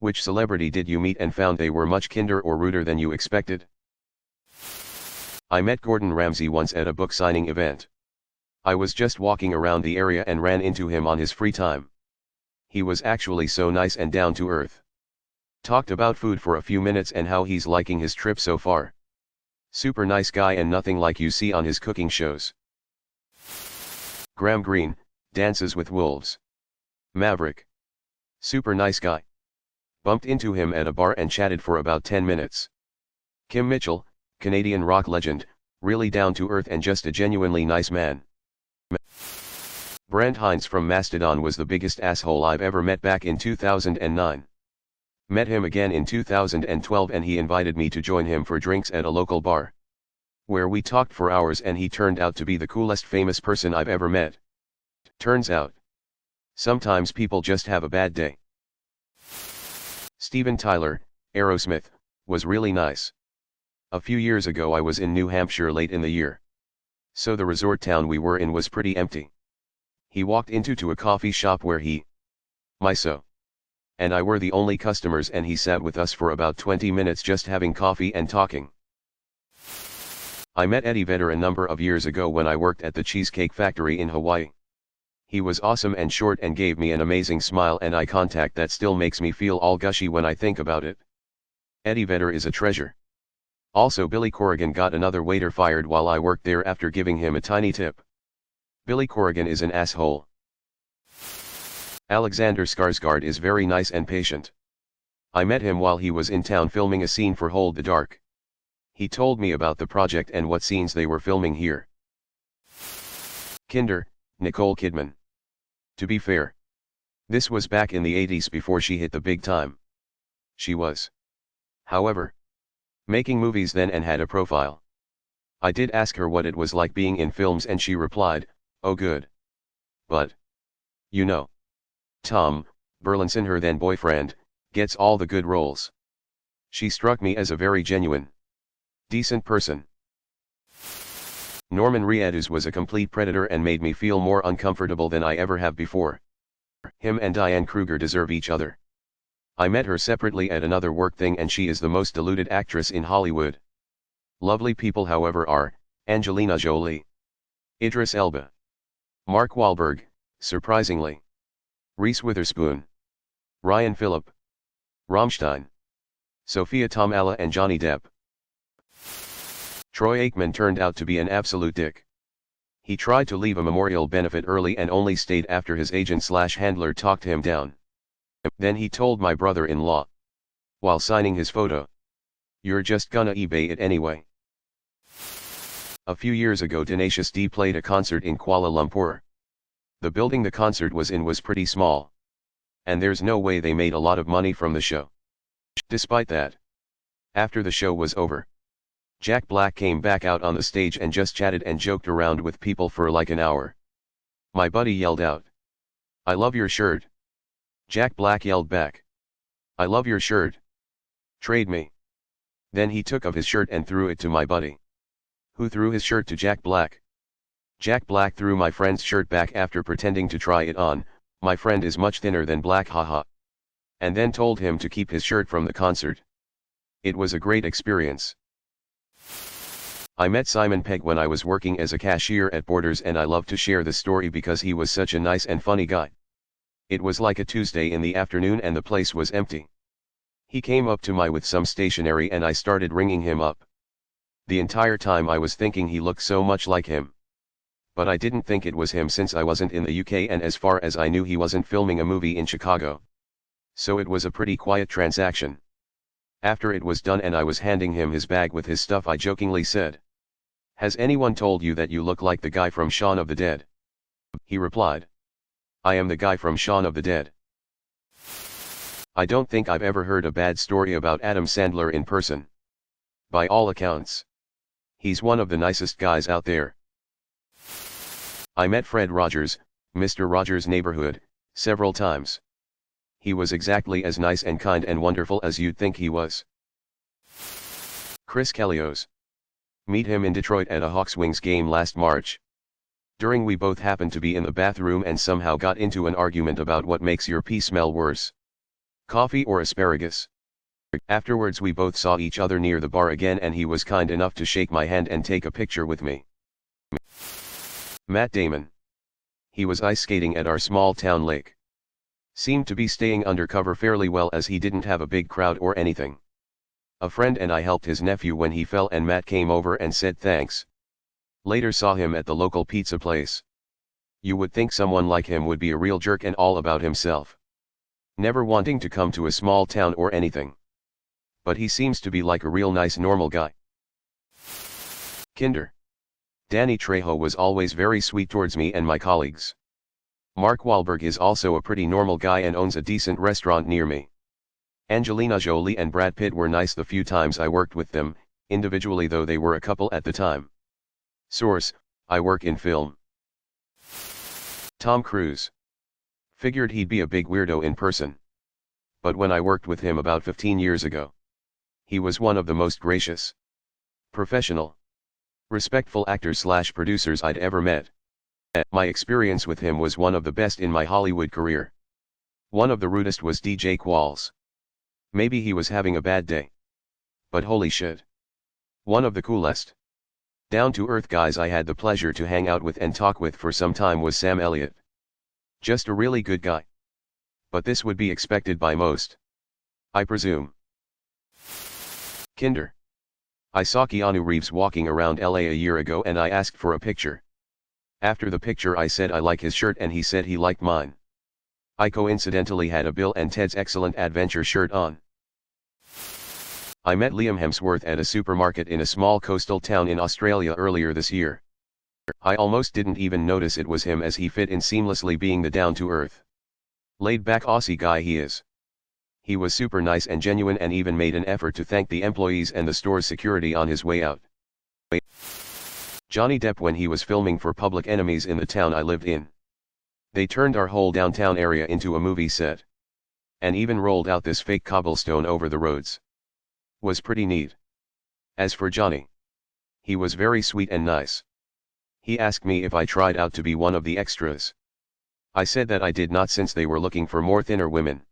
Which celebrity did you meet and found they were much kinder or ruder than you expected? I met Gordon Ramsay once at a book signing event. I was just walking around the area and ran into him on his free time. He was actually so nice and down to earth. Talked about food for a few minutes and how he's liking his trip so far. Super nice guy and nothing like you see on his cooking shows. Graham Greene, Dances with Wolves. Maverick. Super nice guy. Bumped into him at a bar and chatted for about 10 minutes. Kim Mitchell, Canadian rock legend, really down to earth and just a genuinely nice man. Brent Hinds from Mastodon was the biggest asshole I've ever met back in 2009. Met him again in 2012 and he invited me to join him for drinks at a local bar. Where we talked for hours and he turned out to be the coolest famous person I've ever met. Turns out, sometimes people just have a bad day. Steven Tyler, Aerosmith, was really nice. A few years ago I was in New Hampshire late in the year. So the resort town we were in was pretty empty. He walked into a coffee shop where and I were the only customers and he sat with us for about 20 minutes just having coffee and talking. I met Eddie Vedder a number of years ago when I worked at the Cheesecake Factory in Hawaii. He was awesome and short and gave me an amazing smile and eye contact that still makes me feel all gushy when I think about it. Eddie Vedder is a treasure. Also Billy Corrigan got another waiter fired while I worked there after giving him a tiny tip. Billy Corrigan is an asshole. Alexander Skarsgard is very nice and patient. I met him while he was in town filming a scene for Hold the Dark. He told me about the project and what scenes they were filming here. Kinder, Nicole Kidman. To be fair, this was back in the 80s before she hit the big time. She was, however, making movies then and had a profile. I did ask her what it was like being in films and she replied, "Oh good. But, you know, Tom Burlinson, her then boyfriend, gets all the good roles." She struck me as a very genuine, decent person. Norman Reedus was a complete predator and made me feel more uncomfortable than I ever have before. Him and Diane Kruger deserve each other. I met her separately at another work thing and she is the most deluded actress in Hollywood. Lovely people however are, Angelina Jolie, Idris Elba, Mark Wahlberg, surprisingly, Reese Witherspoon, Ryan Phillip, Rammstein, Sophia Tomala and Johnny Depp. Troy Aikman turned out to be an absolute dick. He tried to leave a memorial benefit early and only stayed after his agent/handler talked him down. Then he told my brother-in-law, while signing his photo, "You're just gonna eBay it anyway." A few years ago Tenacious D played a concert in Kuala Lumpur. The building the concert was in was pretty small. And there's no way they made a lot of money from the show. Despite that, after the show was over, Jack Black came back out on the stage and just chatted and joked around with people for like an hour. My buddy yelled out, "I love your shirt." Jack Black yelled back, "I love your shirt. Trade me." Then he took off his shirt and threw it to my buddy, who threw his shirt to Jack Black. Jack Black threw my friend's shirt back after pretending to try it on. My friend is much thinner than Black, haha. And then told him to keep his shirt from the concert. It was a great experience. I met Simon Pegg when I was working as a cashier at Borders and I love to share the story because he was such a nice and funny guy. It was like a Tuesday in the afternoon and the place was empty. He came up to me with some stationery and I started ringing him up. The entire time I was thinking he looked so much like him. But I didn't think it was him since I wasn't in the UK and as far as I knew he wasn't filming a movie in Chicago. So it was a pretty quiet transaction. After it was done and I was handing him his bag with his stuff, I jokingly said, "Has anyone told you that you look like the guy from Shaun of the Dead?" He replied, "I am the guy from Shaun of the Dead." I don't think I've ever heard a bad story about Adam Sandler in person. By all accounts, he's one of the nicest guys out there. I met Fred Rogers, Mr. Rogers' Neighborhood, several times. He was exactly as nice and kind and wonderful as you'd think he was. Chris Kelios. Meet him in Detroit at a Hawks Wings game last March. During we both happened to be in the bathroom and somehow got into an argument about what makes your pee smell worse. Coffee or asparagus? Afterwards we both saw each other near the bar again and he was kind enough to shake my hand and take a picture with me. Matt Damon. He was ice skating at our small town lake. Seemed to be staying undercover fairly well as he didn't have a big crowd or anything. A friend and I helped his nephew when he fell and Matt came over and said thanks. Later saw him at the local pizza place. You would think someone like him would be a real jerk and all about himself. Never wanting to come to a small town or anything. But he seems to be like a real nice normal guy. Kinder. Danny Trejo was always very sweet towards me and my colleagues. Mark Wahlberg is also a pretty normal guy and owns a decent restaurant near me. Angelina Jolie and Brad Pitt were nice the few times I worked with them, individually though they were a couple at the time. Source, I work in film. Tom Cruise. Figured he'd be a big weirdo in person. But when I worked with him about 15 years ago, he was one of the most gracious, professional, respectful actors/producers I'd ever met. My experience with him was one of the best in my Hollywood career. One of the rudest was DJ Qualls. Maybe he was having a bad day. But holy shit. One of the coolest, down-to-earth guys I had the pleasure to hang out with and talk with for some time was Sam Elliott. Just a really good guy. But this would be expected by most, I presume. Kinder. I saw Keanu Reeves walking around LA a year ago and I asked for a picture. After the picture I said I like his shirt and he said he liked mine. I coincidentally had a Bill and Ted's Excellent Adventure shirt on. I met Liam Hemsworth at a supermarket in a small coastal town in Australia earlier this year. I almost didn't even notice it was him as he fit in seamlessly being the down-to-earth, laid-back Aussie guy he is. He was super nice and genuine and even made an effort to thank the employees and the store's security on his way out. Johnny Depp when he was filming for Public Enemies in the town I lived in. They turned our whole downtown area into a movie set. And even rolled out this fake cobblestone over the roads. Was pretty neat. As for Johnny, he was very sweet and nice. He asked me if I tried out to be one of the extras. I said that I did not since they were looking for more thinner women.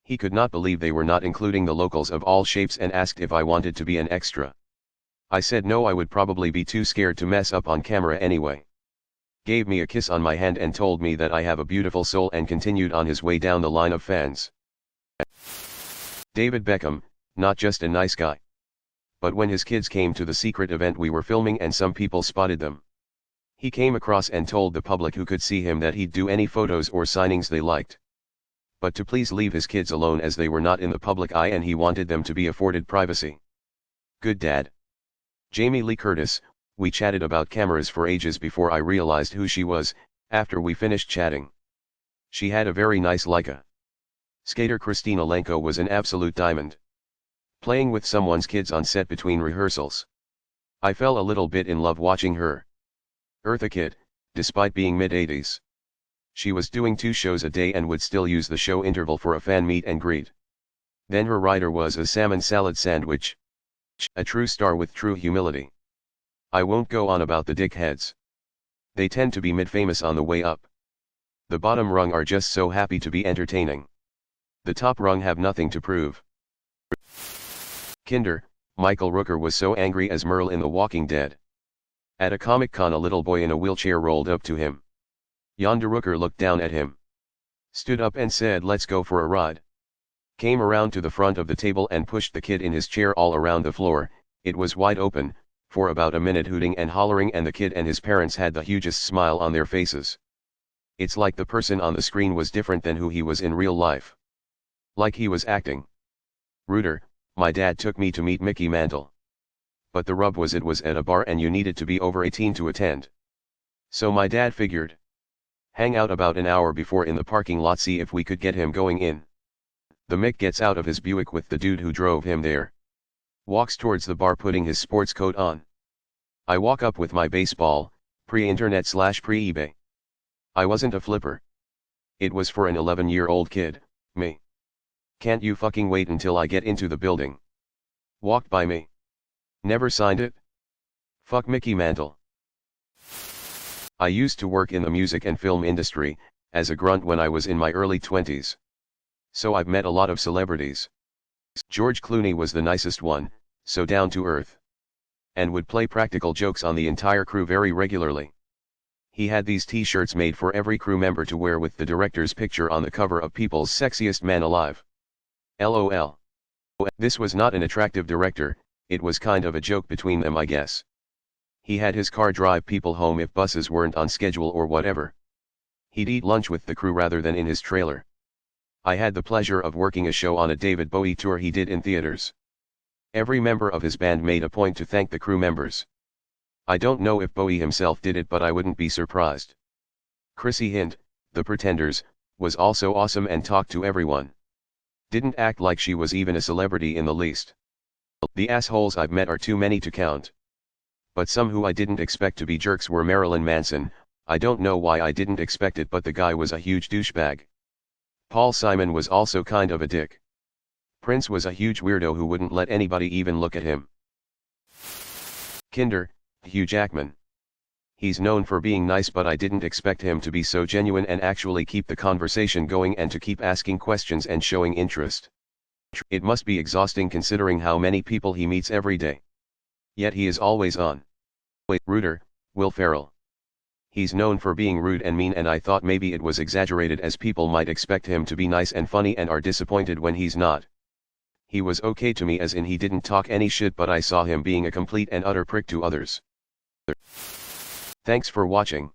He could not believe they were not including the locals of all shapes and asked if I wanted to be an extra. I said no, I would probably be too scared to mess up on camera anyway. Gave me a kiss on my hand and told me that I have a beautiful soul and continued on his way down the line of fans. David Beckham, not just a nice guy. But when his kids came to the secret event we were filming and some people spotted them, he came across and told the public who could see him that he'd do any photos or signings they liked. But to please leave his kids alone as they were not in the public eye and he wanted them to be afforded privacy. Good dad. Jamie Lee Curtis, we chatted about cameras for ages before I realized who she was, after we finished chatting. She had a very nice Leica. Skater Christina Lenko was an absolute diamond. Playing with someone's kids on set between rehearsals. I fell a little bit in love watching her. Eartha Kitt, despite being mid-80s. She was doing 2 shows a day and would still use the show interval for a fan meet and greet. Then her rider was a salmon salad sandwich. A true star with true humility. I won't go on about the dickheads. They tend to be mid-famous on the way up. The bottom rung are just so happy to be entertaining. The top rung have nothing to prove. Kinder, Michael Rooker was so angry as Merle in The Walking Dead. At a Comic-Con a little boy in a wheelchair rolled up to him. Yonda Rooker looked down at him. Stood up and said let's go for a ride. Came around to the front of the table and pushed the kid in his chair all around the floor. It was wide open, for about a minute hooting and hollering and the kid and his parents had the hugest smile on their faces. It's like the person on the screen was different than who he was in real life. Like he was acting. Ruder, my dad took me to meet Mickey Mantle. But the rub was it was at a bar and you needed to be over 18 to attend. So my dad figured. Hang out about an hour before in the parking lot, see if we could get him going in. The Mick gets out of his Buick with the dude who drove him there. Walks towards the bar putting his sports coat on. I walk up with my baseball, pre-internet/pre-eBay. I wasn't a flipper. It was for an 11-year-old kid, me. Can't you fucking wait until I get into the building? Walked by me. Never signed it? Fuck Mickey Mantle. I used to work in the music and film industry, as a grunt when I was in my early 20s. So I've met a lot of celebrities. George Clooney was the nicest one, so down to earth. And would play practical jokes on the entire crew very regularly. He had these t-shirts made for every crew member to wear with the director's picture on the cover of People's Sexiest Man Alive. LOL. This was not an attractive director, it was kind of a joke between them, I guess. He had his car drive people home if buses weren't on schedule or whatever. He'd eat lunch with the crew rather than in his trailer. I had the pleasure of working a show on a David Bowie tour he did in theaters. Every member of his band made a point to thank the crew members. I don't know if Bowie himself did it, but I wouldn't be surprised. Chrissy Hynde, The Pretenders, was also awesome and talked to everyone. Didn't act like she was even a celebrity in the least. The assholes I've met are too many to count. But some who I didn't expect to be jerks were Marilyn Manson. I don't know why I didn't expect it, but the guy was a huge douchebag. Paul Simon was also kind of a dick. Prince was a huge weirdo who wouldn't let anybody even look at him. Kinder, Hugh Jackman. He's known for being nice, but I didn't expect him to be so genuine and actually keep the conversation going and to keep asking questions and showing interest. It must be exhausting considering how many people he meets every day. Yet he is always on. Ruder, Will Ferrell. He's known for being rude and mean, and I thought maybe it was exaggerated as people might expect him to be nice and funny and are disappointed when he's not. He was okay to me, as in he didn't talk any shit, but I saw him being a complete and utter prick to others. Thanks for watching.